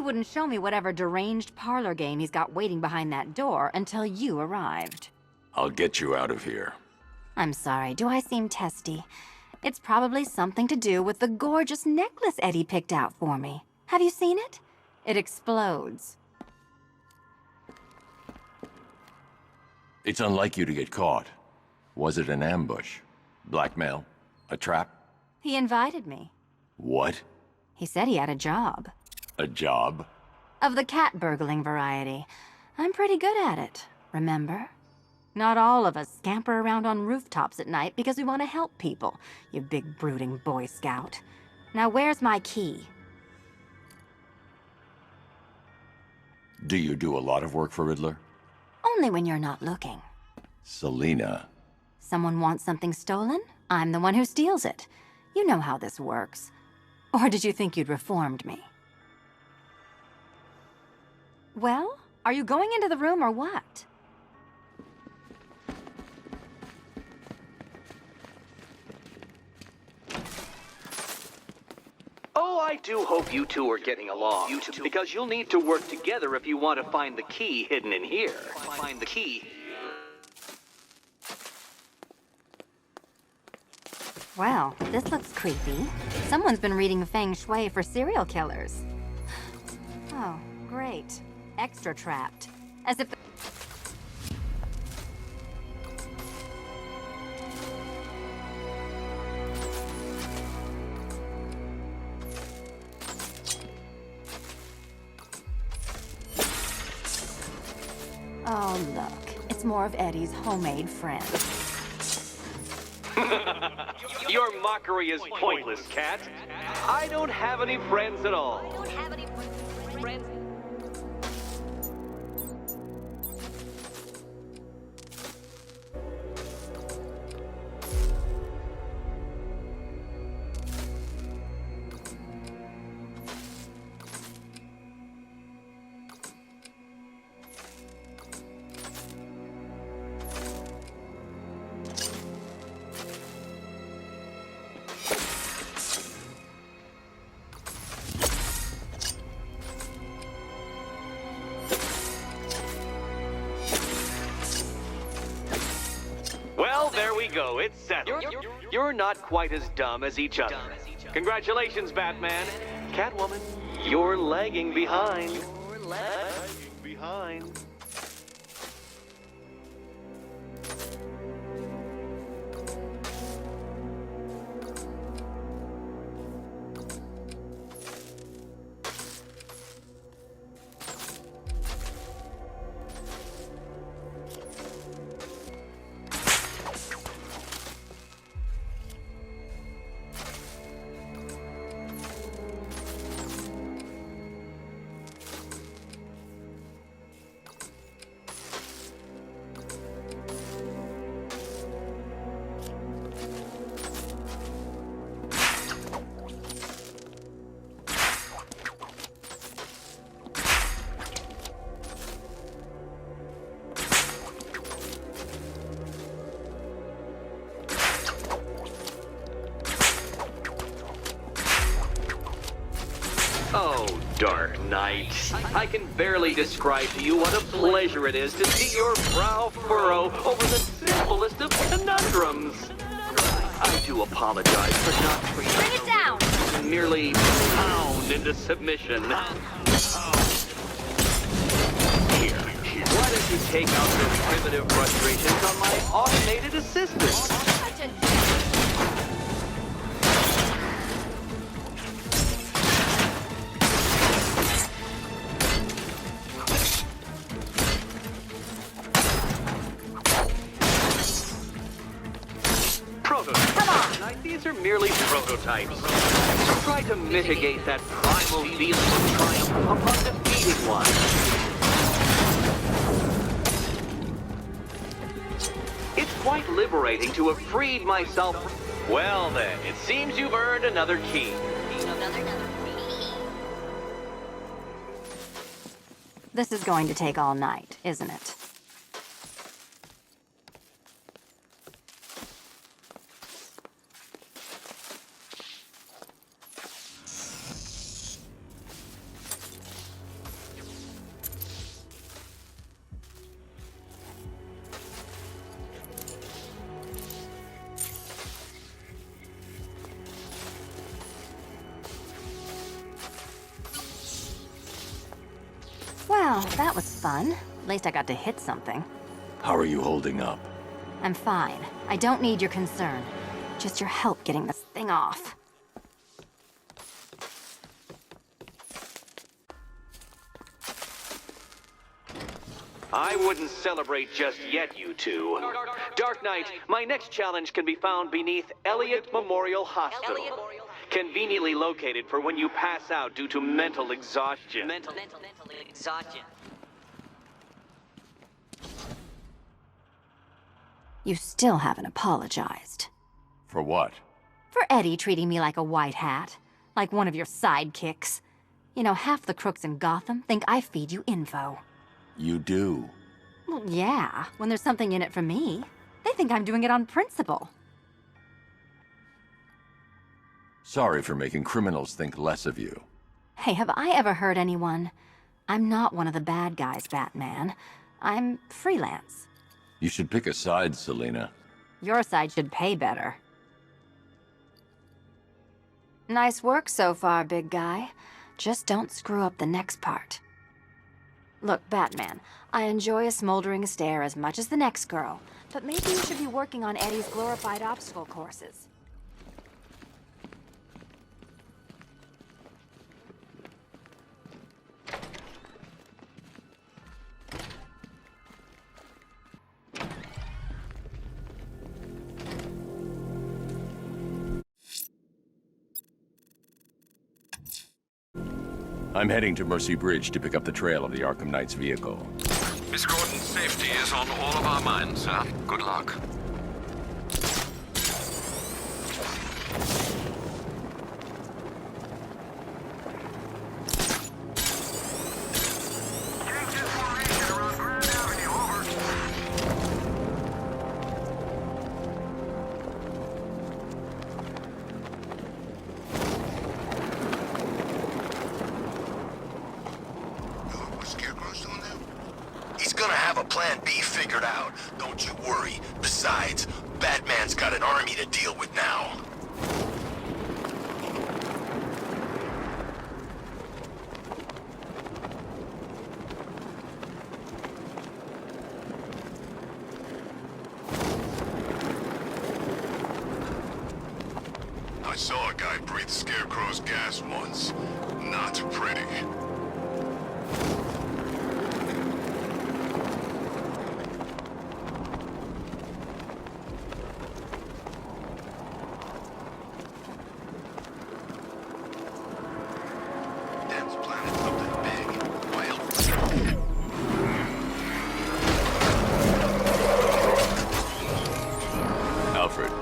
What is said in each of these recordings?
he wouldn't show me whatever deranged parlor game he's got waiting behind that door until you arrived. I'll get you out of here. I'm sorry, do I seem testy? It's probably something to do with the gorgeous necklace Eddie picked out for me. Have you seen it? It explodes. It's unlike you to get caught. Was it an ambush? Blackmail? A trap? He invited me. What? He said he had a job. A job? Of the cat burgling variety. I'm pretty good at it, remember? Not all of us scamper around on rooftops at night because we want to help people, you big brooding Boy Scout. Now where's my key? Do you do a lot of work for Riddler? Only when you're not looking. Selina. Someone wants something stolen? I'm the one who steals it. You know how this works. Or did you think you'd reformed me? Well, are you going into the room or what? Oh, I do hope you two are getting along. Because you'll need to work together if you want to find the key hidden in here. Find the key. Well, this looks creepy. Someone's been reading Feng Shui for serial killers. Oh, great. Extra trapped. As if... Oh, look. It's more of Eddie's homemade friend. Your mockery is pointless, Cat. I don't have any friends at all. Well, there we go. It's settled. You're not quite as dumb as each other. Congratulations, Batman. Catwoman, you're lagging behind. Oh, Dark Knight. I can barely describe to you what a pleasure it is to see your brow furrow over the simplest of conundrums. I do apologize for not treating Bring it down! merely pound into submission. Here, why don't you take out your primitive frustrations on my automated assistant? Prototypes. Come on! These are merely prototypes. Try to mitigate that primal feeling of triumph upon defeating one. It's quite liberating to have freed myself. Well then, it seems you've earned another key. This is going to take all night, isn't it? That was fun. At least I got to hit something. How are you holding up? I'm fine. I don't need your concern. Just your help getting this thing off. I wouldn't celebrate just yet, you two. Dark Knight, my next challenge can be found beneath Elliott Memorial Hospital. Conveniently located for when you pass out due to mental exhaustion. Mental exhaustion. You still haven't apologized. For what? For Eddie treating me like a white hat. Like one of your sidekicks. You know, half the crooks in Gotham think I feed you info. You do. Well, yeah, when there's something in it for me. They think I'm doing it on principle. Sorry for making criminals think less of you. Hey, have I ever hurt anyone? I'm not one of the bad guys, Batman. I'm freelance. You should pick a side, Selina. Your side should pay better. Nice work so far, big guy. Just don't screw up the next part. Look, Batman, I enjoy a smoldering stare as much as the next girl, but maybe you should be working on Eddie's glorified obstacle courses. I'm heading to Mercy Bridge to pick up the trail of the Arkham Knight's vehicle. Miss Gordon's safety is on all of our minds, sir. Good luck. Plan B figured out. Don't you worry. Besides, Batman's got an army to deal with now. I saw a guy breathe Scarecrow's gas once. Not pretty.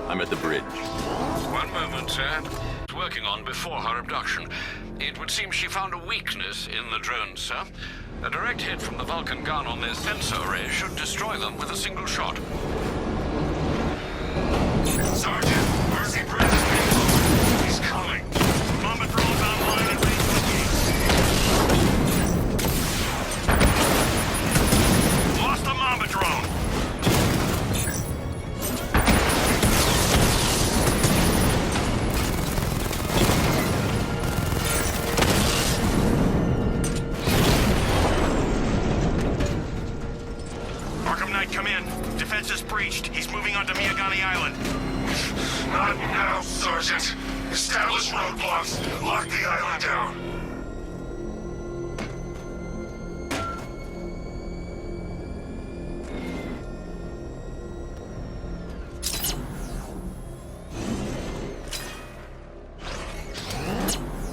I'm at the bridge. One moment, sir. Working on before her abduction. It would seem she found a weakness in the drones, sir. A direct hit from the Vulcan gun on their sensor array should destroy them with a single shot. Sergeant, Mercy Bridge is being lowered. He's coming. Mama drone's online and ready to engage. Lost the Mama drone. Come in. Defense is breached. He's moving onto Miyagani Island. Not now, Sergeant. Establish roadblocks. Lock the island down.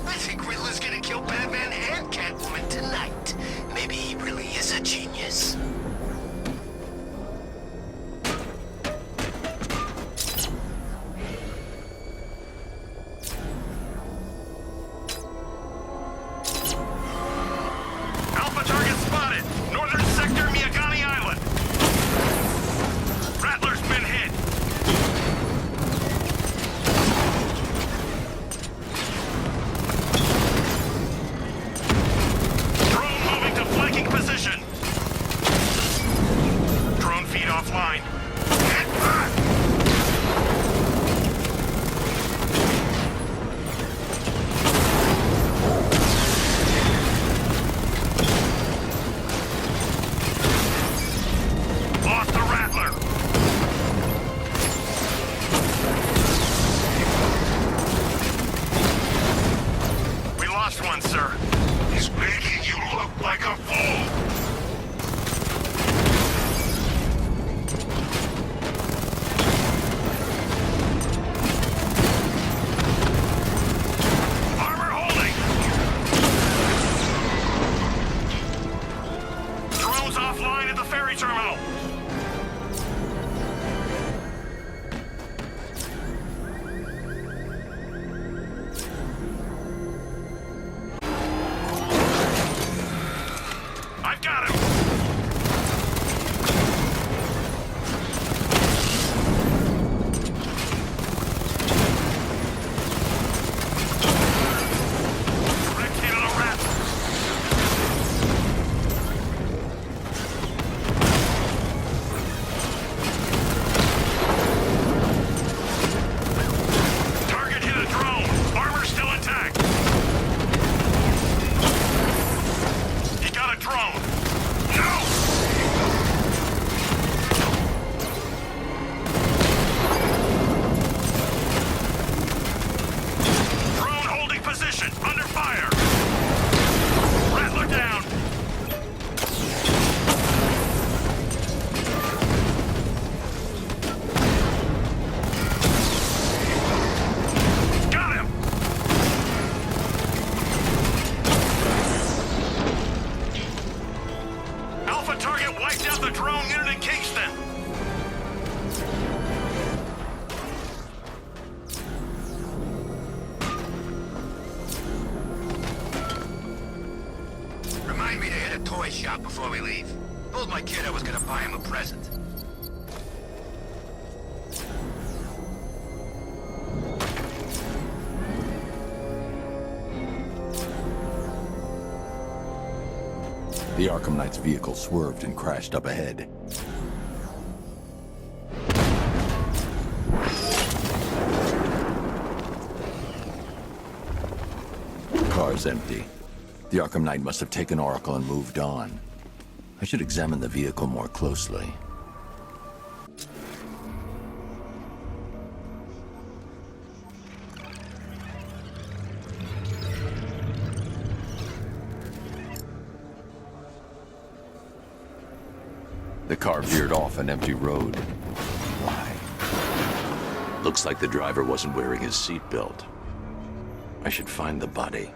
I think Riddler's gonna kill Batman and Catwoman tonight. Maybe he really is a genius. at the ferry terminal! I've got him! Direct hit on a rat! Target hit a drone! Armor still intact! He got a drone! No! Drone holding position, under fire! Rattler down! Got him! Alpha target wiped out the drone unit in Kingston! Remind me to hit a toy shop before we leave. Told my kid I was gonna buy him a present. The Arkham Knight's vehicle swerved and crashed up ahead. Car's empty. The Arkham Knight must have taken Oracle and moved on. I should examine the vehicle more closely. The car veered off an empty road. Why? Looks like the driver wasn't wearing his seatbelt. I should find the body.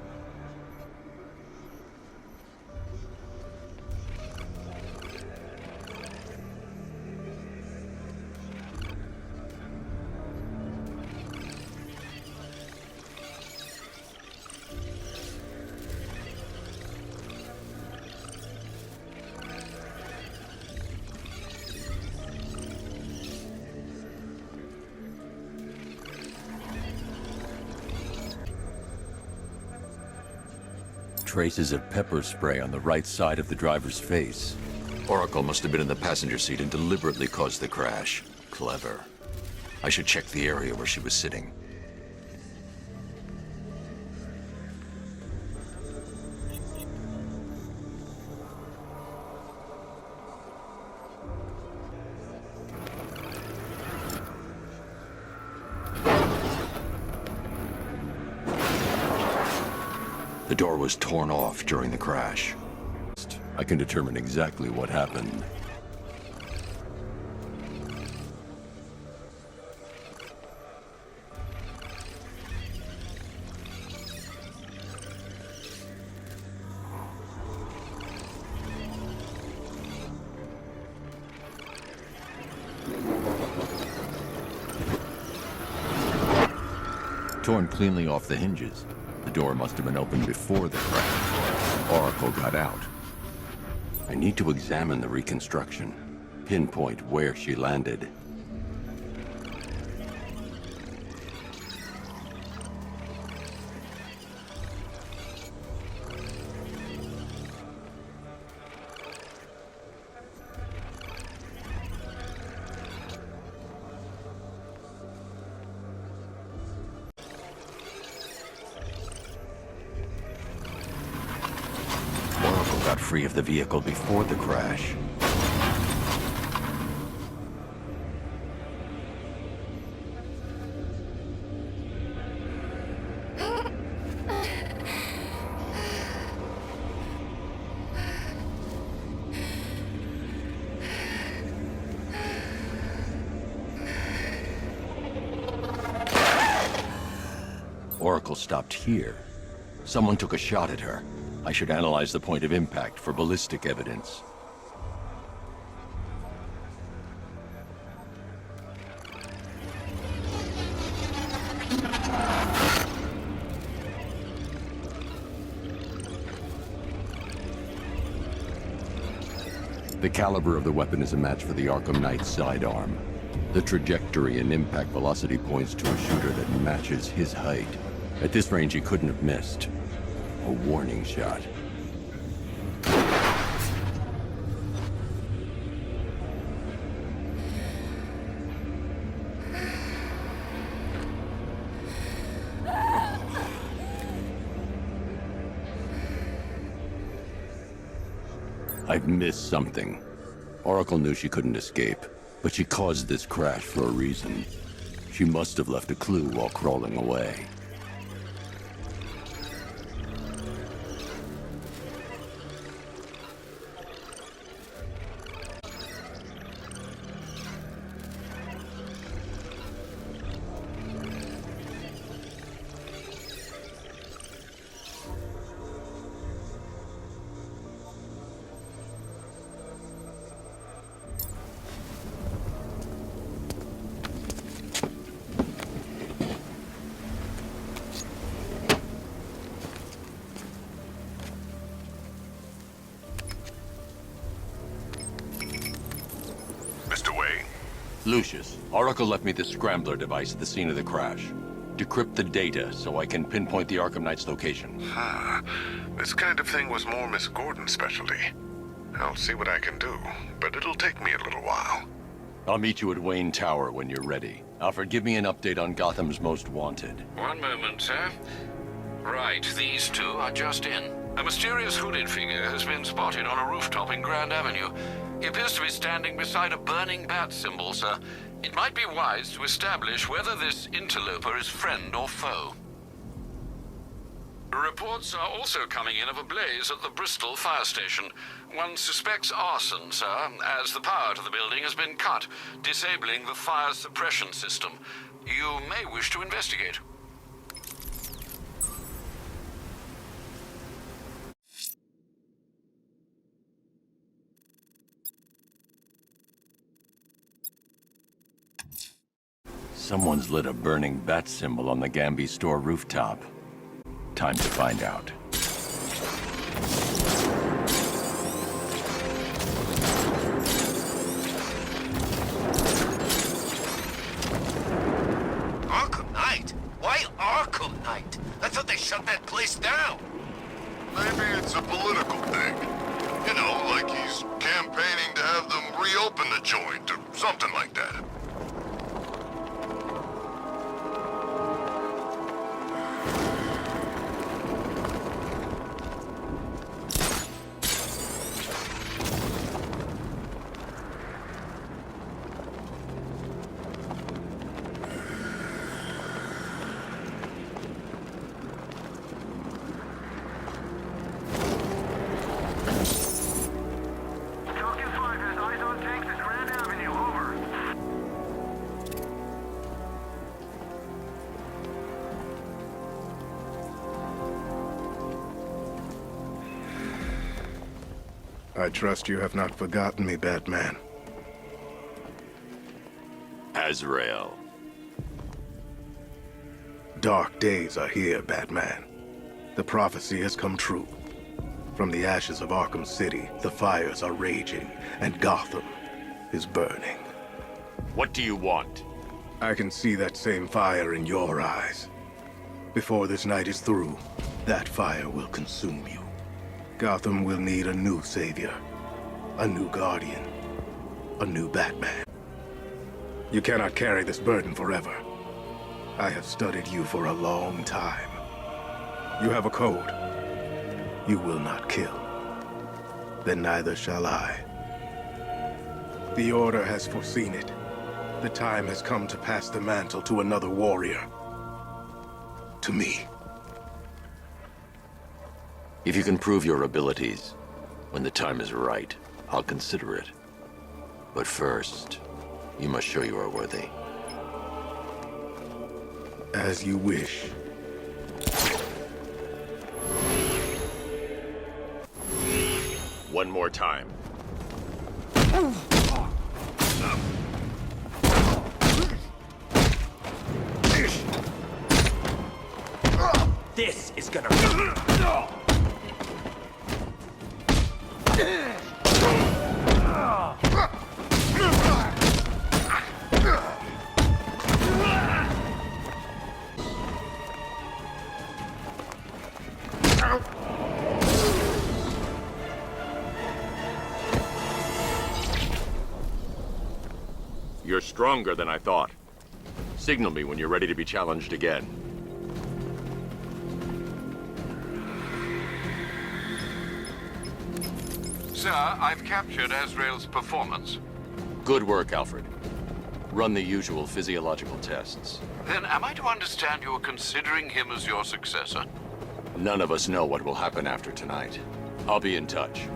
Traces of pepper spray on the right side of the driver's face. Oracle must have been in the passenger seat and deliberately caused the crash. Clever. I should check the area where she was sitting. The door was torn off during the crash. I can determine exactly what happened. Torn cleanly off the hinges. The door must have been opened before the crash. Oracle got out. I need to examine the reconstruction, pinpoint where she landed. Got free of the vehicle before the crash. Oracle stopped here. Someone took a shot at her. I should analyze the point of impact for ballistic evidence. The caliber of the weapon is a match for the Arkham Knight's sidearm. The trajectory and impact velocity points to a shooter that matches his height. At this range, he couldn't have missed. A warning shot. I've missed something. Oracle knew she couldn't escape, but she caused this crash for a reason. She must have left a clue while crawling away. Mr. Wayne? Lucius, Oracle left me the scrambler device at the scene of the crash. Decrypt the data so I can pinpoint the Arkham Knight's location. This kind of thing was more Miss Gordon's specialty. I'll see what I can do, but it'll take me a little while. I'll meet you at Wayne Tower when you're ready. Alfred, give me an update on Gotham's Most Wanted. One moment, sir. Right, these two are just in. A mysterious hooded figure has been spotted on a rooftop in Grand Avenue. He appears to be standing beside a burning bat symbol, sir. It might be wise to establish whether this interloper is friend or foe. Reports are also coming in of a blaze at the Bristol fire station. One suspects arson, sir, as the power to the building has been cut, disabling the fire suppression system. You may wish to investigate. Someone's lit a burning bat symbol on the Gamby store rooftop. Time to find out. Arkham Knight? Why Arkham Knight? I thought they shut that place down. Maybe it's a political thing. You know, like he's campaigning to have them reopen the joint or something like that. I trust you have not forgotten me, Batman. Azrael. Dark days are here, Batman. The prophecy has come true. From the ashes of Arkham City, the fires are raging, and Gotham is burning. What do you want? I can see that same fire in your eyes. Before this night is through, that fire will consume you. Gotham will need a new savior, a new guardian, a new Batman. You cannot carry this burden forever. I have studied you for a long time. You have a code. You will not kill. Then neither shall I. The Order has foreseen it. The time has come to pass the mantle to another warrior. To me. If you can prove your abilities, when the time is right, I'll consider it. But first, you must show you are worthy. As you wish. One more time. This is gonna... You're stronger than I thought. Signal me when you're ready to be challenged again. Sir, I've captured Azrael's performance. Good work, Alfred. Run the usual physiological tests. Then am I to understand you're considering him as your successor? None of us know what will happen after tonight. I'll be in touch.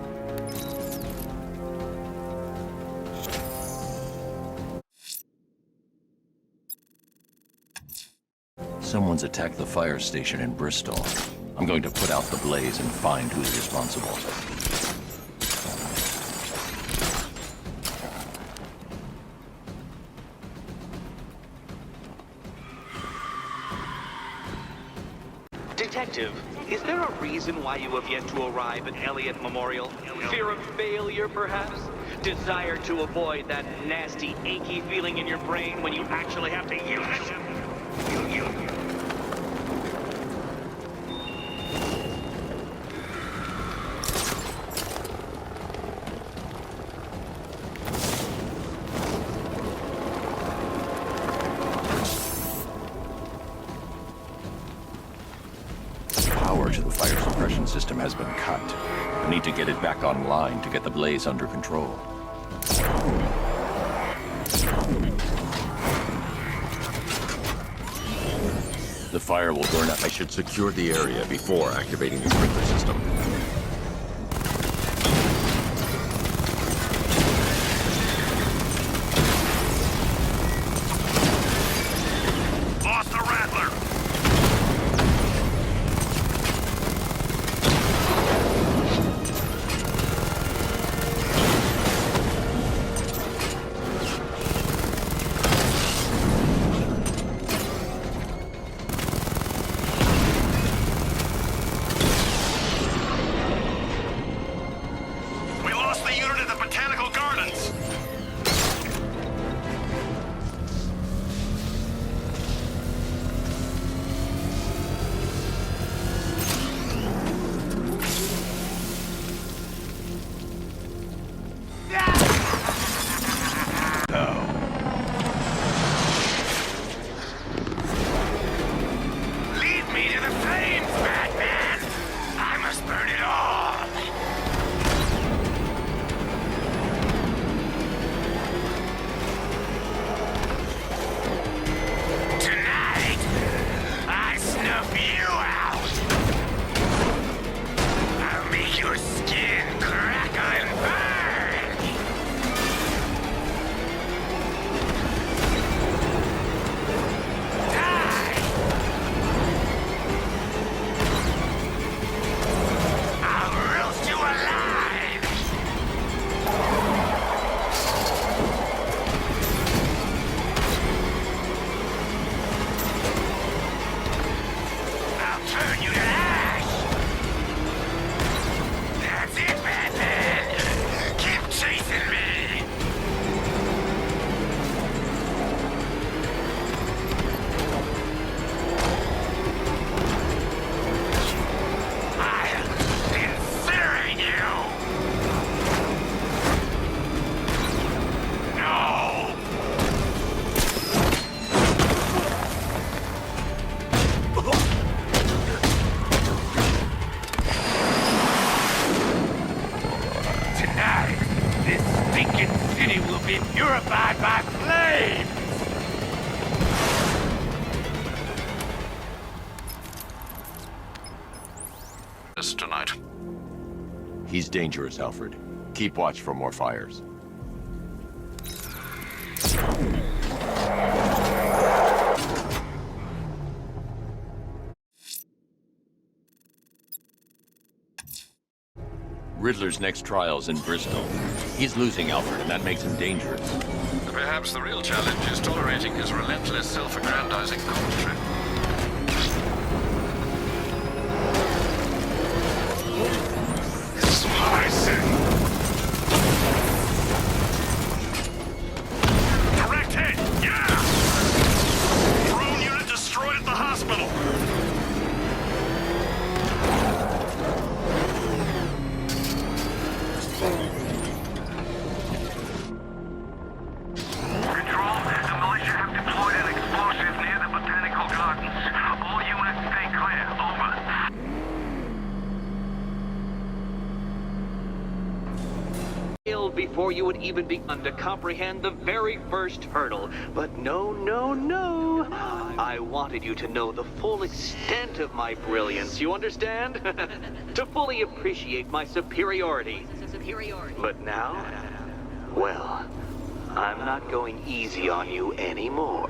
Someone's attacked the fire station in Bristol. I'm going to put out the blaze and find who's responsible. Detective, is there a reason why you have yet to arrive at Elliott Memorial? Fear of failure, perhaps? Desire to avoid that nasty, achy feeling in your brain when you actually have to use it? Power to the fire suppression system has been cut. I need to get it back online to get the blaze under control. The fire will burn up. I should secure the area before activating the sprinkler system. Lost the Rattler! We lost the unit at the Botanical Gardens! Lead me to the flames, Batman! I must burn it all! Tonight, I snuff you out! I'll make your skin crackle and burn! Die! I'll roast you alive! I'll turn you to ash! That's it, Batman! Keep chasing me! I'll incinerate you! No! Tonight, this stinking city will be purified by flame! This tonight. He's dangerous, Alfred. Keep watch for more fires. Riddler's next trial's in Bristol. He's losing Alfred, and that makes him dangerous. Perhaps the real challenge is tolerating his relentless self-aggrandizing commentary. Direct hit! Yeah! Drone unit destroyed at the hospital! Control, before you had even begun to comprehend the very first hurdle. But no, no, no. I wanted you to know the full extent of my brilliance, you understand? To fully appreciate my superiority. But now, well, I'm not going easy on you anymore.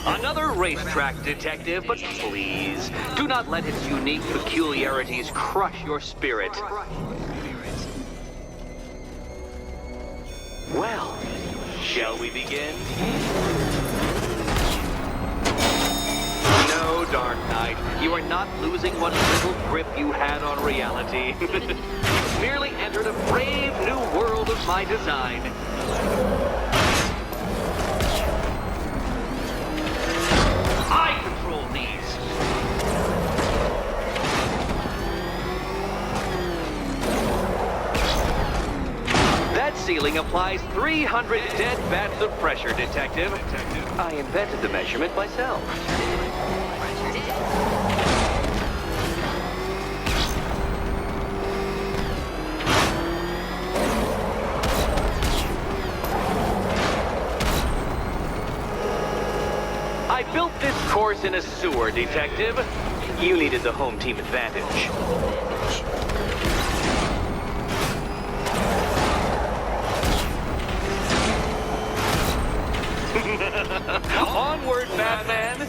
Another racetrack, detective, but please, do not let its unique peculiarities crush your spirit. Well, shall we begin? No, Dark Knight, you are not losing what little grip you had on reality. You've merely entered a brave new world of my design. I control these. That ceiling applies 300 dead bats of pressure, Detective. I invented the measurement myself. I built this course in a sewer, Detective. You needed the home team advantage. Onward, Batman!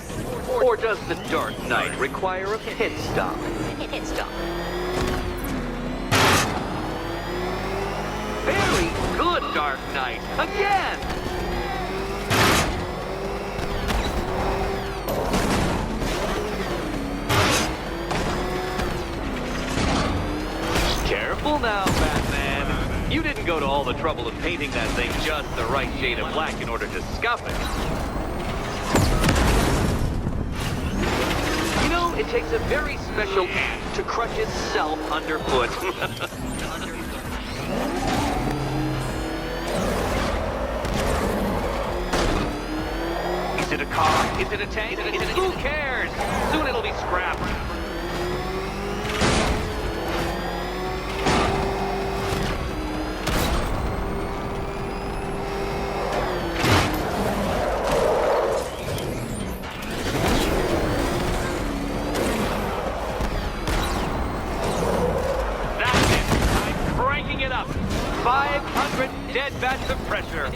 Or does the Dark Knight require a pit stop? Pit stop. Very good, Dark Knight! Again! Careful now, Batman. You didn't go to all the trouble of painting that thing just the right shade of black in order to scuff it. You know, it takes a very special ant to crush itself underfoot. Is it a car? Is it a tank? Who cares? Soon it'll be scrapped. That's it. I'm cranking it up. 500 dead bats of pressure.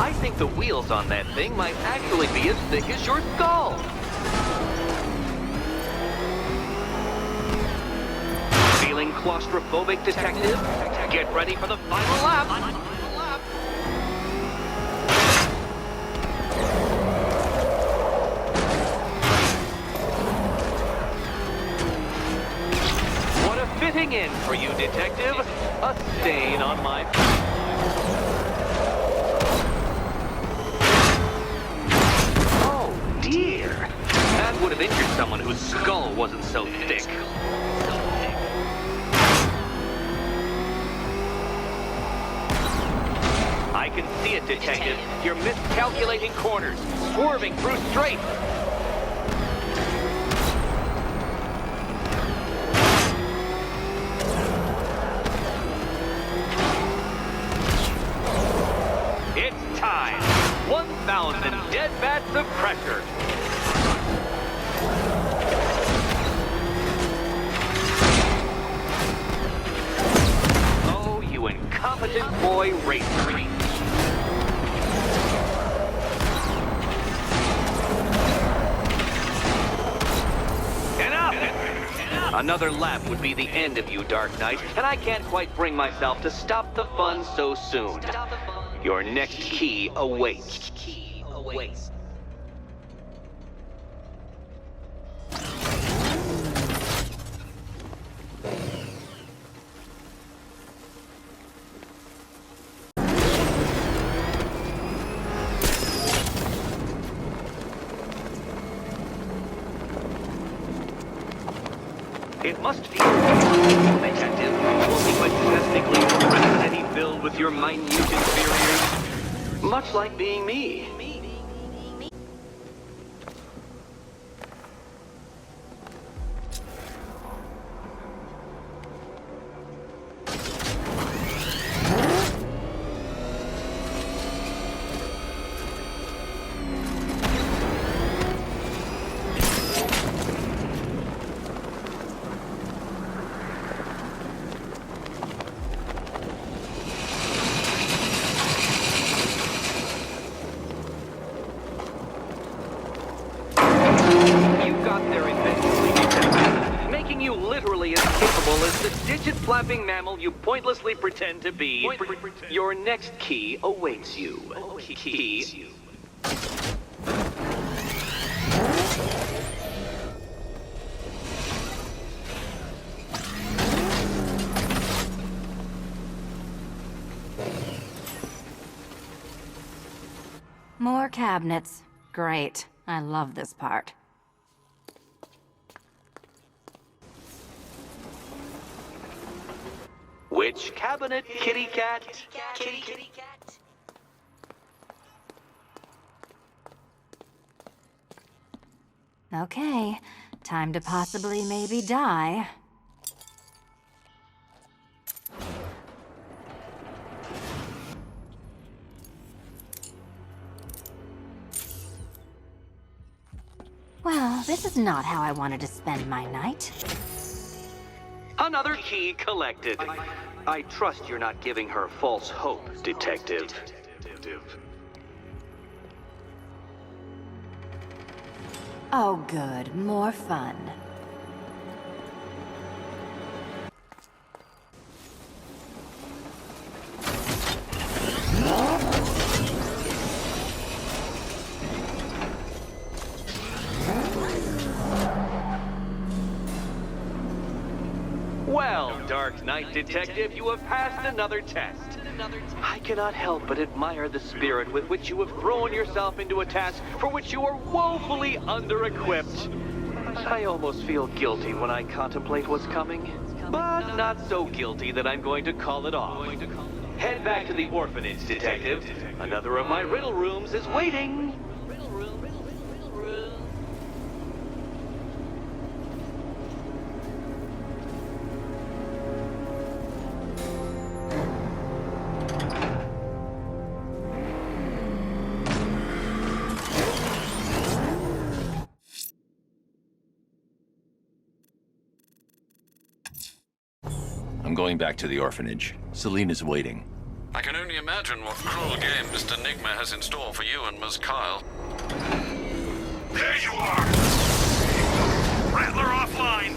I think the wheels on that thing might actually be as thick as your skull. Feeling claustrophobic, Detective? Get ready for the final lap. What a fitting end for you, Detective. A stain on my... Dear, that would have injured someone whose skull wasn't so thick. I can see it, Detective. You're miscalculating corners, swerving through straights. It's time. 1,000 dead bats of pressure. Oh, you incompetent boy racer. Enough! Another lap would be the end of you, Dark Knight, and I can't quite bring myself to stop the fun so soon. Your next key awaits. must feel awful, Detective, looking majestically serenity filled with your minute inferiors. Much like being me. Flapping mammal you pointlessly pretend to be. Your next key awaits you. Key. More cabinets. Great. I love this part. Which cabinet, kitty cat? Kitty cat. Okay, time to possibly maybe die. Well, this is not how I wanted to spend my night. Another key collected. I trust you're not giving her false hope, Detective. Oh good, more fun. Well, Dark Knight Detective, you have passed another test. I cannot help but admire the spirit with which you have thrown yourself into a task for which you are woefully under-equipped. I almost feel guilty when I contemplate what's coming, but not so guilty that I'm going to call it off. Head back to the orphanage, Detective. Another of my riddle rooms is waiting. I'm going back to the orphanage. Celine is waiting. I can only imagine what cruel game Mr. Nigma has in store for you and Ms. Kyle. There you are! Rattler offline!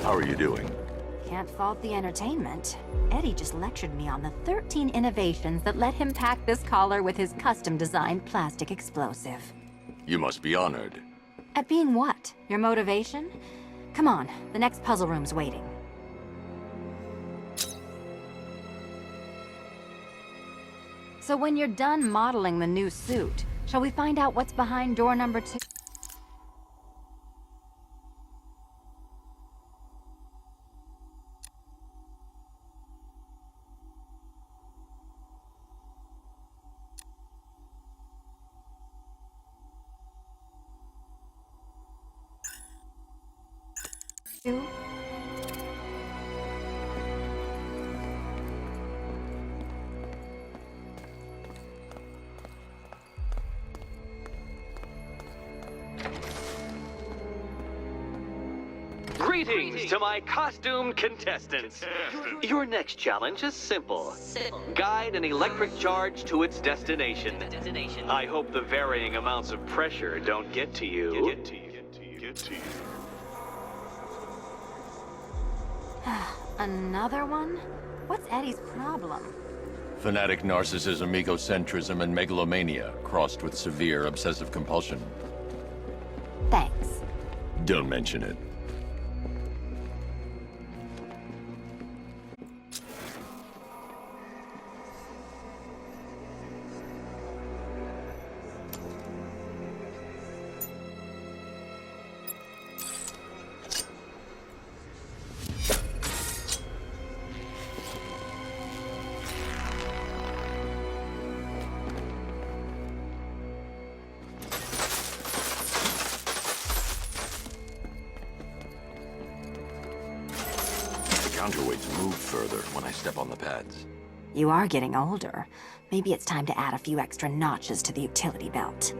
How are you doing? Can't fault the entertainment. Eddie just lectured me on the 13 innovations that let him pack this collar with his custom-designed plastic explosive. You must be honored. At being what? Your motivation? Come on, the next puzzle room's waiting. So when you're done modeling the new suit, shall we find out what's behind door number 2? Greetings to my costumed contestants. Your next challenge is simple. Guide an electric charge to its destination. I hope the varying amounts of pressure don't get to you. Another one? What's Eddie's problem? Fanatic narcissism, egocentrism, and megalomania, crossed with severe obsessive compulsion. Thanks. Don't mention it. Counterweights move further when I step on the pads. You are getting older. Maybe it's time to add a few extra notches to the utility belt.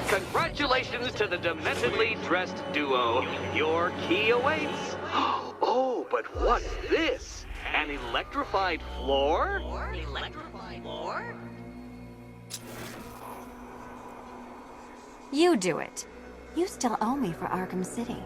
Congratulations to the dementedly dressed duo. Your key awaits. Oh, but what's this? An electrified floor? You do it. You still owe me for Arkham City.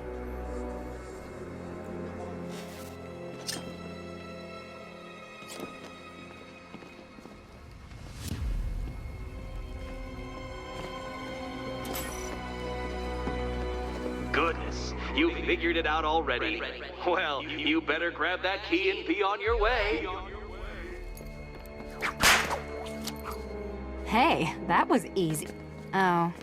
Goodness, you figured it out already. Well, you better grab that key and be on your way. Hey, that was easy. Oh.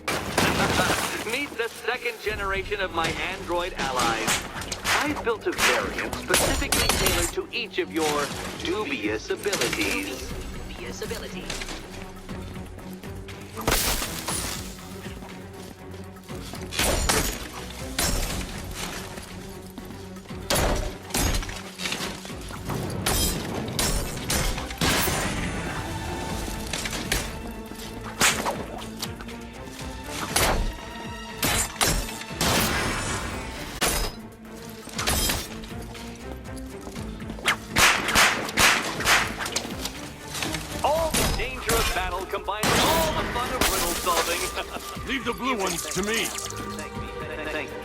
Meet the second generation of my android allies. I've built a variant specifically tailored to each of your dubious abilities. Combined with all the fun of riddle solving. Leave the blue ones to me. Thank you.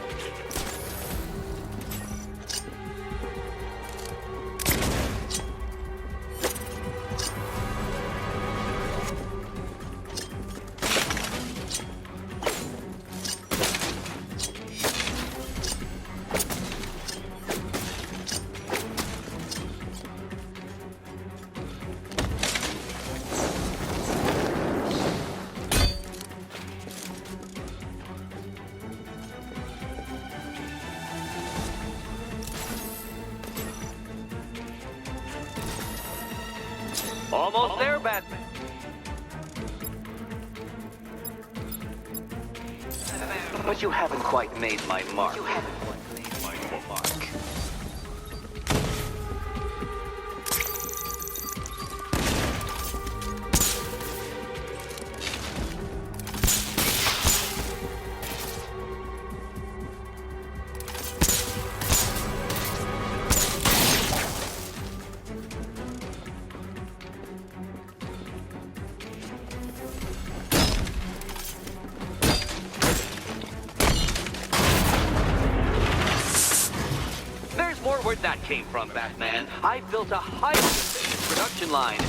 Almost there, Batman. But you haven't quite made my mark. Where'd that came from, Batman? I built a highly efficient production line.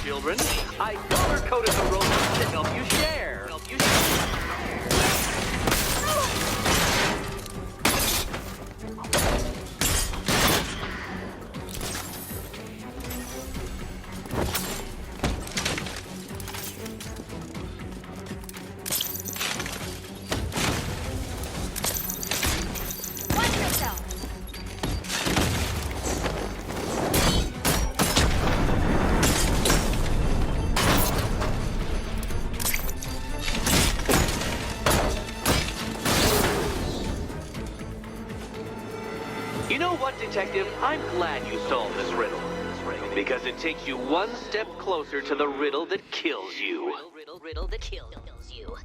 Children, I color-coded the robots to help you share. Watch yourself! You know what, Detective? I'm glad you solved this riddle. Because it takes you one step closer to the riddle that kills you. Riddle that kills you.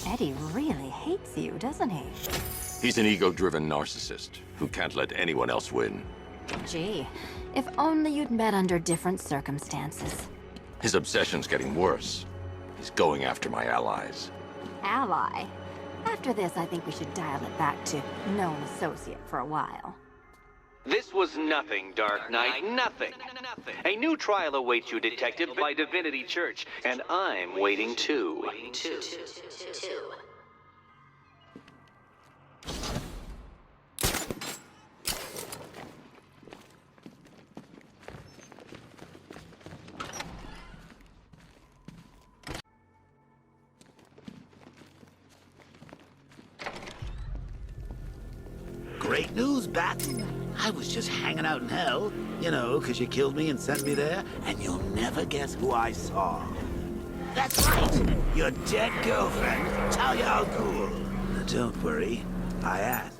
Eddie really hates you, doesn't he? He's an ego-driven narcissist who can't let anyone else win. Gee, if only you'd met under different circumstances. His obsession's getting worse. He's going after my allies. Ally? After this, I think we should dial it back to known associate for a while. This was nothing, Dark Knight, nothing. A new trial awaits you, Detective, by Divinity Church, and I'm waiting too. Great news, Bat. I was just hanging out in hell, you know, because you killed me and sent me there, and you'll never guess who I saw. That's right! Your dead girlfriend, Talia al Ghul. Now, don't worry, I asked.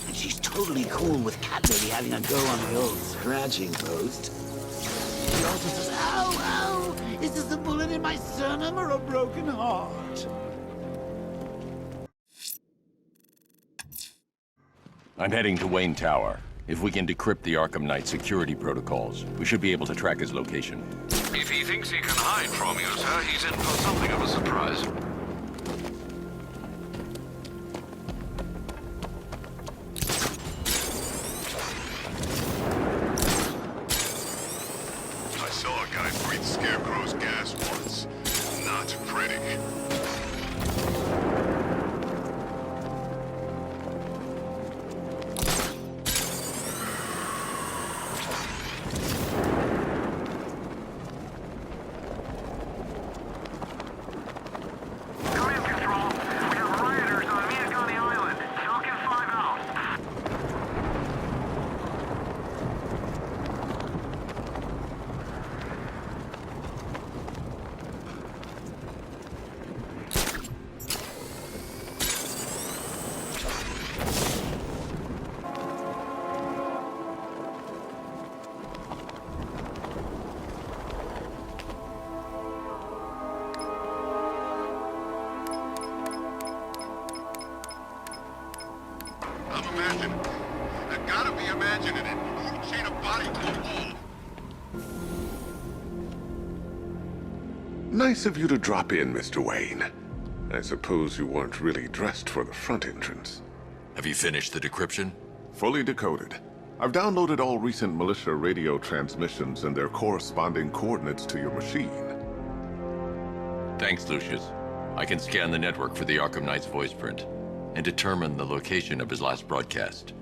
And she's totally cool with Cat Lady having a go on the old scratching post. She also says, ow, ow, is this a bullet in my sternum or a broken heart? I'm heading to Wayne Tower. If we can decrypt the Arkham Knight security protocols, we should be able to track his location. If he thinks he can hide from you, sir, he's in for something of a surprise. I saw a guy breathe Scarecrow's gas once. Not pretty. I gotta be imagining it. Who chain a body to a wall? Nice of you to drop in, Mr. Wayne. I suppose you weren't really dressed for the front entrance. Have you finished the decryption? Fully decoded. I've downloaded all recent militia radio transmissions and their corresponding coordinates to your machine. Thanks, Lucius. I can scan the network for the Arkham Knight's voice print and determine the location of his last broadcast.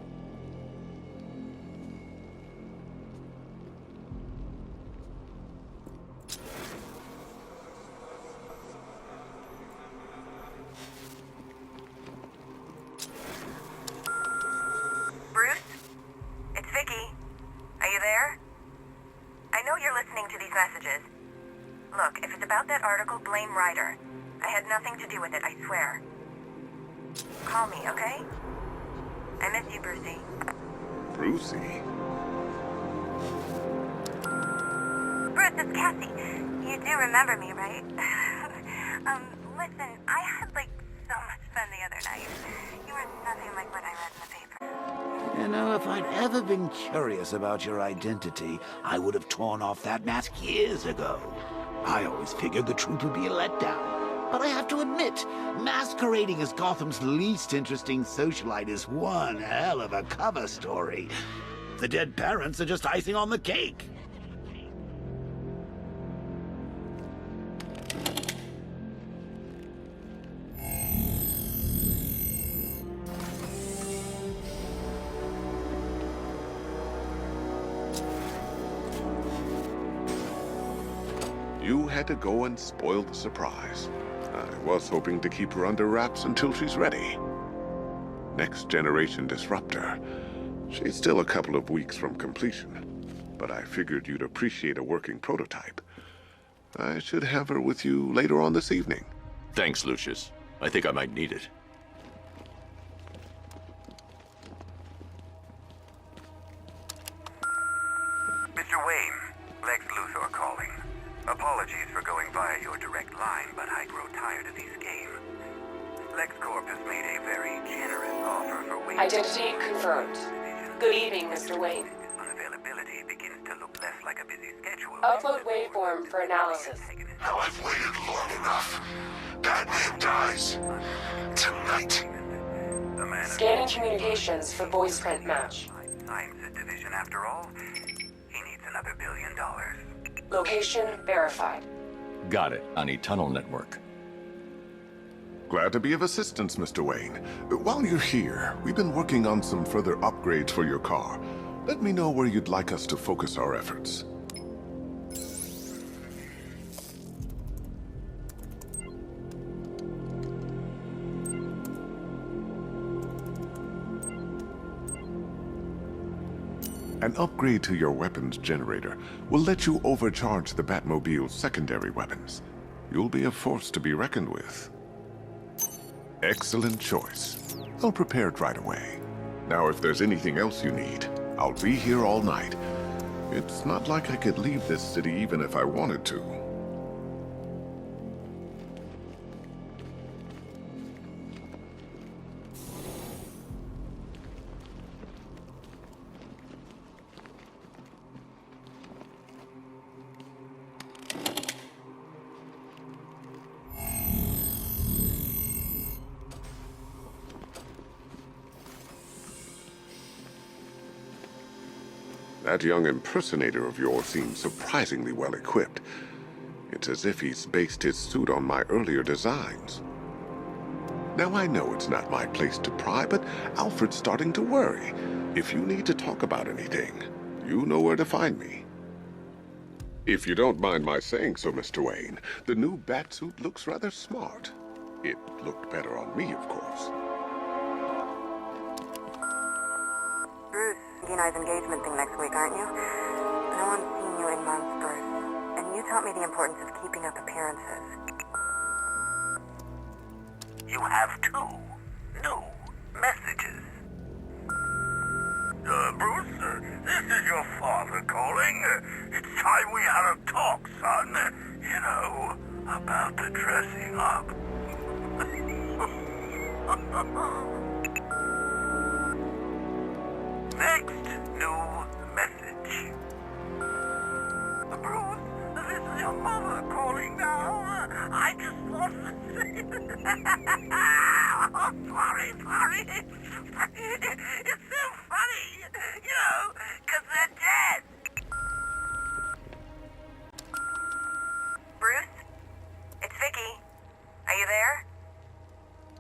I know you're listening to these messages. Look, if it's about that article, blame Ryder. I had nothing to do with it, I swear. Call me, okay? I miss you, Brucey. Brucey? Bruce, it's Cassie. You do remember me, right? Listen, I had, so much fun the other night. You were nothing like what I read in the paper. You know, if I'd ever been curious about your identity, I would have torn off that mask years ago. I always figured the truth would be a letdown. But I have to admit, masquerading as Gotham's least interesting socialite is one hell of a cover story. The dead parents are just icing on the cake. You had to go and spoil the surprise. I was hoping to keep her under wraps until she's ready. Next generation disruptor. She's still a couple of weeks from completion, but I figured you'd appreciate a working prototype. I should have her with you later on this evening. Thanks, Lucius. I think I might need it. Mr. Wayne, Lex Luthor calling. Apologies for going via your direct line, but I grow tired of these games. LexCorp has made a very generous offer for Wayne. Identity confirmed. Good evening, Mr. Wayne. Unavailability begins to look less like a busy schedule. Upload waveform for analysis. Now I've waited long enough. Batman dies. Tonight. Scanning communications for voice print match. Science division, after all. He needs another $1 billion. Location verified. Got it. On a tunnel network. Glad to be of assistance, Mr. Wayne. While you're here, we've been working on some further upgrades for your car. Let me know where you'd like us to focus our efforts. An upgrade to your weapons generator will let you overcharge the Batmobile's secondary weapons. You'll be a force to be reckoned with. Excellent choice. I'll prepare it right away. Now, if there's anything else you need, I'll be here all night. It's not like I could leave this city even if I wanted to. That young impersonator of yours seems surprisingly well equipped. It's as if he's based his suit on my earlier designs. Now I know it's not my place to pry, but Alfred's starting to worry. If you need to talk about anything, you know where to find me. If you don't mind my saying so, Mr. Wayne, the new Batsuit looks rather smart. It looked better on me, of course. You and I's engagement thing next week, aren't you? No one's seen you in months, Bruce. And you taught me the importance of keeping up appearances. You have 2 new messages. Bruce, this is your father calling. It's time we had a talk, son. You know, about the dressing up. Next new message. Bruce, this is your mother calling now. I just want to say... Oh, sorry. It's so funny, you know, because they're dead. Bruce? It's Vicky. Are you there?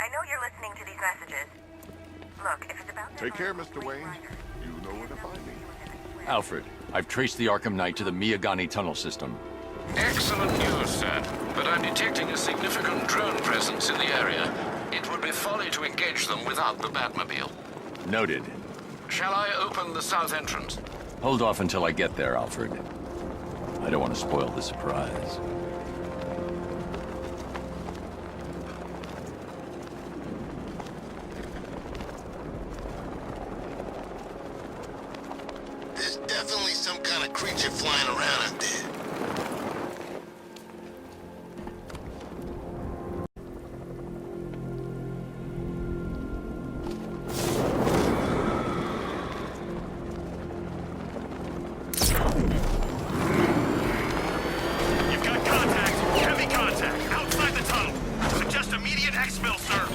I know you're listening to these messages. Look, if it's about... Take care, Mr. Wayne. You know where to find me. Alfred, I've traced the Arkham Knight to the Miyagani tunnel system. Excellent news, sir. But I'm detecting a significant drone presence in the area. It would be folly to engage them without the Batmobile. Noted. Shall I open the south entrance? Hold off until I get there, Alfred. I don't want to spoil the surprise. There's definitely some kind of creature flying around out there. You've got contact. Heavy contact. Outside the tunnel. Suggest immediate exfil, sir.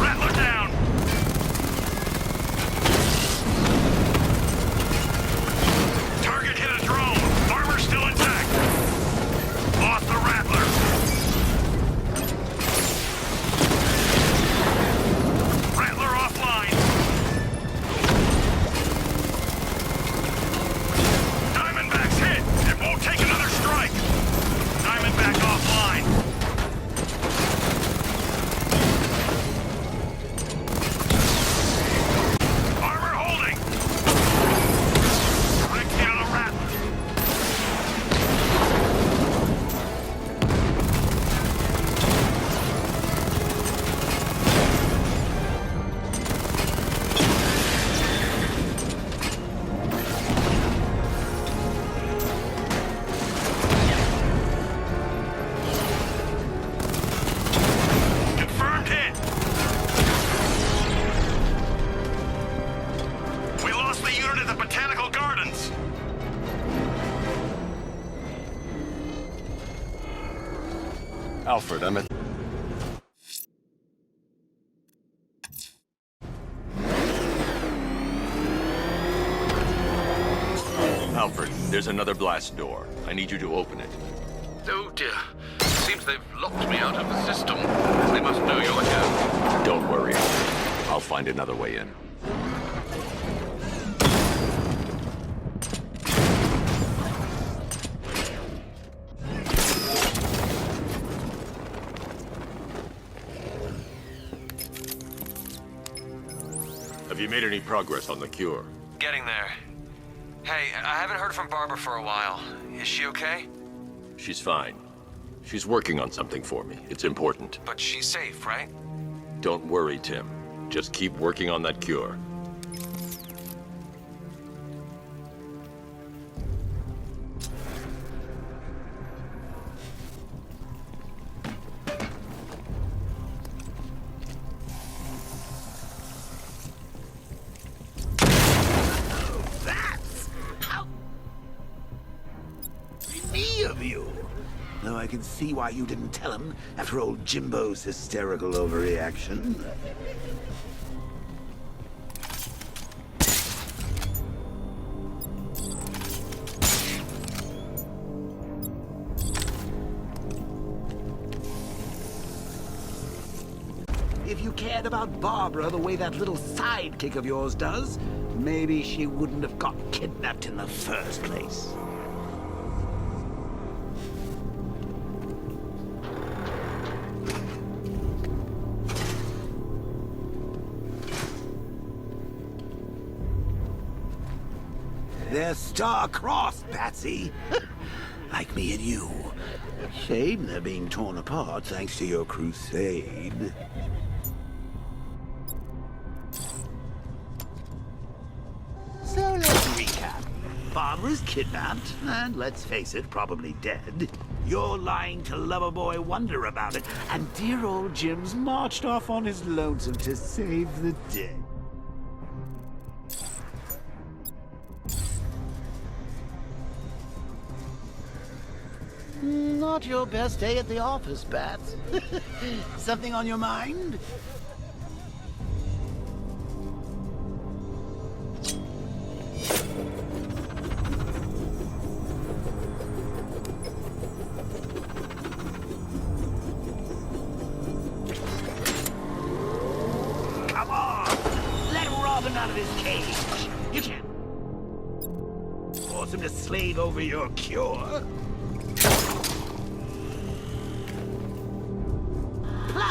Rattler down. Target hit a drone. Armor still intact. Lost the Rattler. Rattler offline. Diamondback's hit. It won't take another strike. Diamondback offline. Armor holding. Direct hit on a Rattler. Confirmed hit. We lost the unit at the Botanical Gardens. Alfred, I'm at... Alfred, there's another blast door. I need you to open it. Oh dear. Seems they've locked me out of the system. They must know you're here. Don't worry, Alfred. I'll find another way in. Have you made any progress on the cure? Getting there. Hey, I haven't heard from Barbara for a while. Is she okay? She's fine. She's working on something for me. It's important. But she's safe, right? Don't worry, Tim. Just keep working on that cure. That's how me of you. Though I can see why you didn't tell him after old Jimbo's hysterical overreaction. If you cared about Barbara the way that little sidekick of yours does, maybe she wouldn't have got kidnapped in the first place. They're star-crossed, Patsy. Like me and you. Shame they're being torn apart thanks to your crusade. So let's recap. Barbara's kidnapped, and let's face it, probably dead. You're lying to Loverboy Wonder about it, and dear old Jim's marched off on his lonesome to save the day. Not your best day at the office, Bats. Something on your mind? Come on! Let Robin out of his cage! You can't force him to slave over your cure.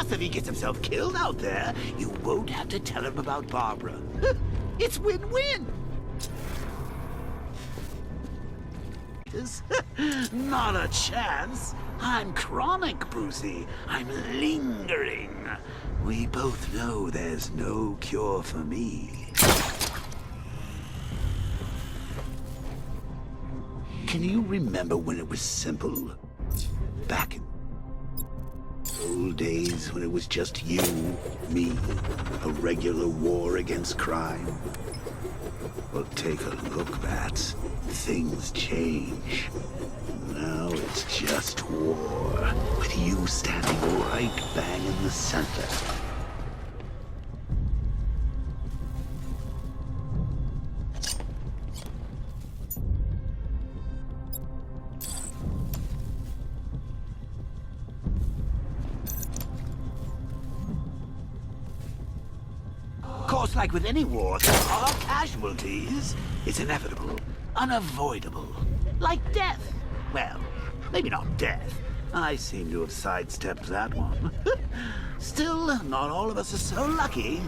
Plus, if he gets himself killed out there, you won't have to tell him about Barbara. It's win-win. Not a chance. I'm chronic, Brucey. I'm lingering. We both know there's no cure for me. Can you remember when it was simple? Back in old days when it was just you, me, a regular war against crime? Well, take a look, Bats. Things change. Now it's just war, with you standing right bang in the center. Of course, like with any war, there are casualties. It's inevitable, unavoidable, like death. Well, maybe not death. I seem to have sidestepped that one. Still, not all of us are so lucky.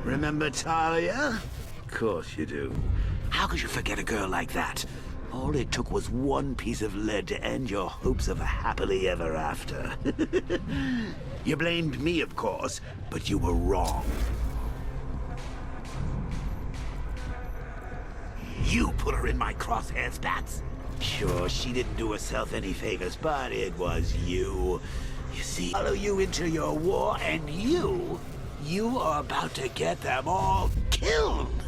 Remember Talia? Of course you do. How could you forget a girl like that? All it took was one piece of lead to end your hopes of a happily ever after. You blamed me, of course, but you were wrong. You put her in my crosshairs, Bats. Sure, she didn't do herself any favors, but it was you. You see, follow you into your war, and you are about to get them all killed.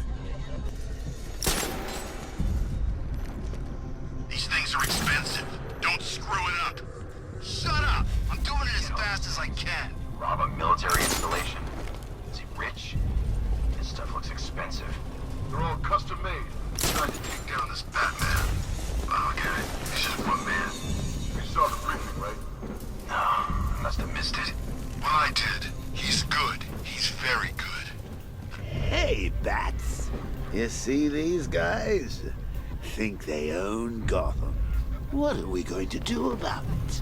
These things are expensive. Don't screw it up. Shut up! I'm doing it as fast as I can. Rob a military installation. Is he rich? This stuff looks expensive. They're all custom made. Trying to take down this Batman. I don't get it. He's just one man. You saw the briefing, right? No, I must have missed it. Well, I did. He's good. He's very good. Hey, Bats. You see these guys? Think they own Gotham. What are we going to do about it?